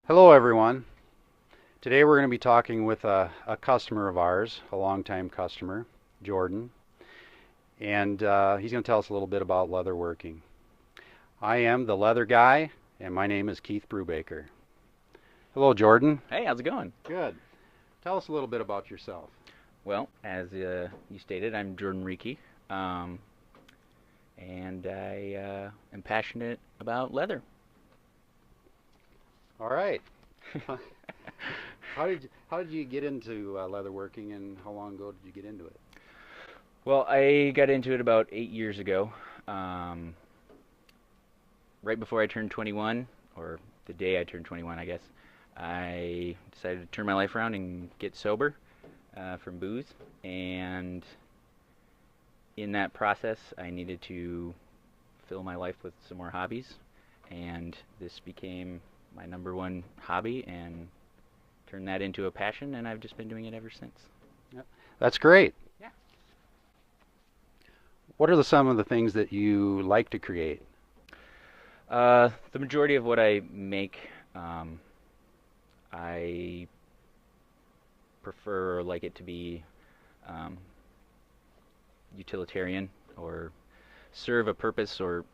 Hello, everyone. Today we're going to be talking with a customer of ours, a longtime customer, Jordan, and he's going to tell us a little bit about leatherworking. I am the leather guy, and my name is Keith Brubaker. Hello, Jordan. Hey, how's it going? Good. Tell us a little bit about yourself. Well, as you stated, I'm Jordan Rieke, um, and I am passionate about leather. All right. How did you get into leatherworking, and how long ago did you get into it? Well, I got into it about 8 years ago, right before I turned 21, or the day I turned 21, I guess. I decided to turn my life around and get sober from booze, and in that process, I needed to fill my life with some more hobbies, and this became my number one hobby and turned that into a passion, and I've just been doing it ever since. Yep. That's great. Yeah. What are some of the things that you like to create? The majority of what I make, I prefer or like it to be um, utilitarian or serve a purpose or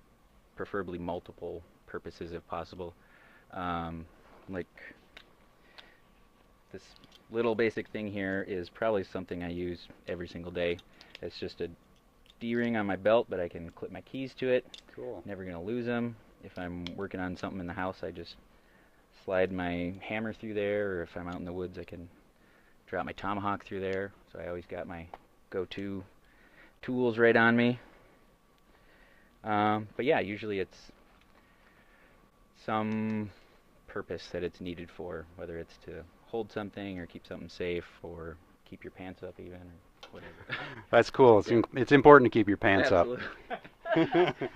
preferably multiple purposes if possible. Like this little basic thing here is probably something I use every single day. It's just a D-ring on my belt, but I can clip my keys to it. Cool. Never gonna lose them. If I'm working on something in the house, I just slide my hammer through there, or if I'm out in the woods, I can drop my tomahawk through there. So I always got my go-to tools right on me. But yeah, usually it's some purpose that it's needed for, whether it's to hold something or keep something safe or keep your pants up even or whatever. That's cool. Yeah. It's important to keep your pants up. Absolutely.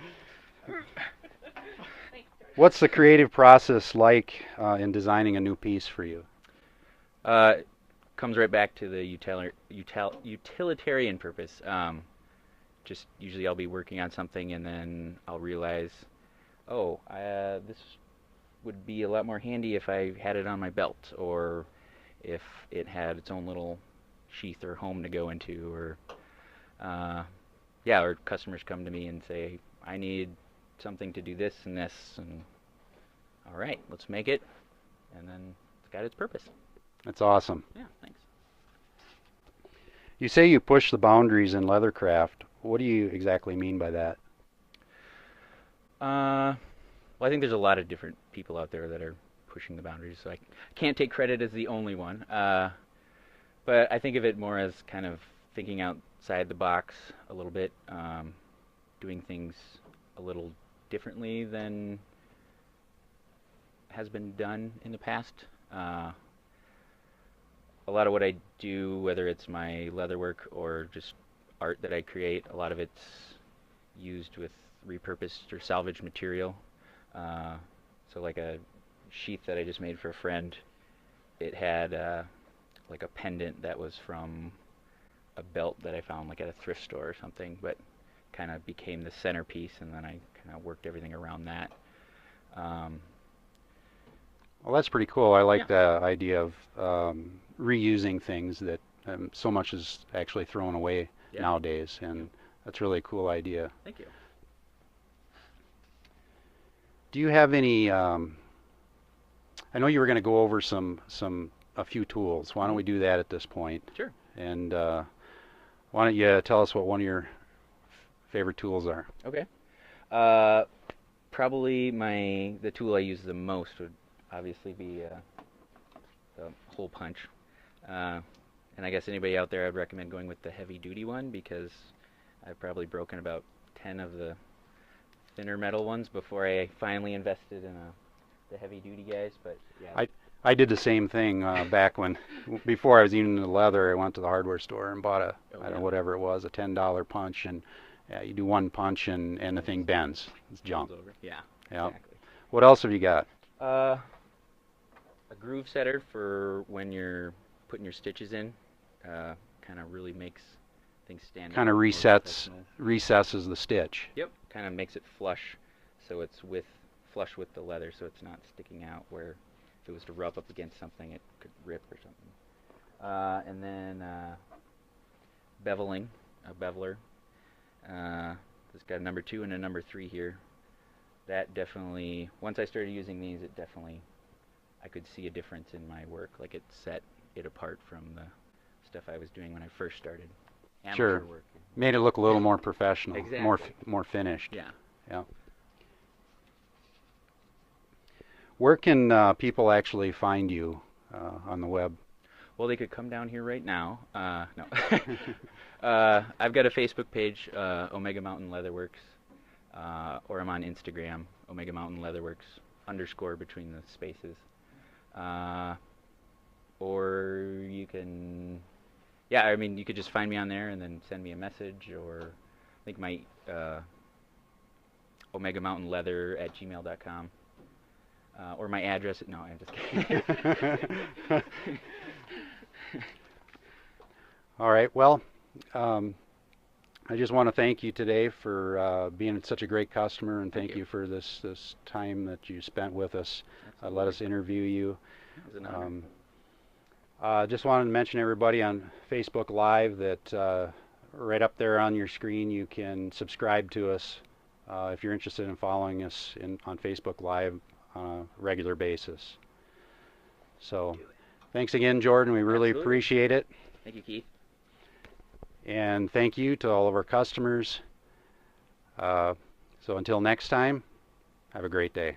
What's the creative process like in designing a new piece for you? It comes right back to the utilitarian purpose. Just usually I'll be working on something and then I'll realize, oh, this would be a lot more handy if I had it on my belt, or if it had its own little sheath or home to go into, or yeah, or customers come to me and say, I need something to do this and this, and all right, let's make it, and then it's got its purpose. That's awesome. Yeah, thanks. You say you push the boundaries in leathercraft. What do you exactly mean by that? Well, I think there's a lot of different people out there that are pushing the boundaries, so I can't take credit as the only one. But I think of it more as kind of thinking outside the box a little bit, doing things a little differently than has been done in the past. A lot of what I do, whether it's my leatherwork or just art that I create, a lot of it's used with repurposed or salvaged material. So like a sheath that I just made for a friend, it had like a pendant that was from a belt that I found like at a thrift store or something, but kind of became the centerpiece, and then I kind of worked everything around that. Um, Well, that's pretty cool. I like yeah, the idea of reusing things that so much is actually thrown away yeah, nowadays, yeah. and that's really a cool idea. Thank you. Do you have any? I know you were going to go over a few tools. Why don't Hmm. we do that at this point? Sure. And why don't you tell us what one of your favorite tools are? Okay. Probably the tool I use the most would obviously be the hole punch. Uh, and I guess anybody out there, I'd recommend going with the heavy duty one because I've probably broken about 10 of the thinner metal ones before I finally invested in the heavy duty guys. But yeah. I I did the same thing back when, before I was even into leather. I went to the hardware store and bought Oh I don't yeah. know, whatever it was, a $10 punch, and you do one punch and the thing bends. It's junk. Folds over. Yeah. Yeah. Exactly. What else have you got? Uh, a groove setter for when you're putting your stitches in. Kind of really makes things stand Kind out of more resets professional. recesses the stitch. Yep. Kind of makes it flush, so it's flush with the leather, so it's not sticking out where if it was to rub up against something, it could rip or something. And then beveling, a beveler. It's got a number 2 and a number 3 here. That definitely, once I started using these, I could see a difference in my work. Like it set it apart from the stuff I was doing when I first started. Sure. Work. Made it look a little more professional, Exactly. more finished. Yeah. Yeah. Where can people actually find you on the web? Well, they could come down here right now. No. I've got a Facebook page, Omega Mountain Leatherworks, or I'm on Instagram, Omega Mountain Leatherworks _ between the spaces. Or you can, yeah, I mean, you could just find me on there and then send me a message, or I think my OmegaMountainLeather@gmail.com. Or my address. No, I'm just kidding. All right. Well, I just want to thank you today for being such a great customer, and thank you for this time that you spent with us. Let us interview you. It was an honor. Just wanted to mention everybody on Facebook Live that right up there on your screen you can subscribe to us if you're interested in following us on Facebook Live on a regular basis. So thanks again, Jordan. We really appreciate it. Thank you, Keith. And thank you to all of our customers. So until next time, have a great day.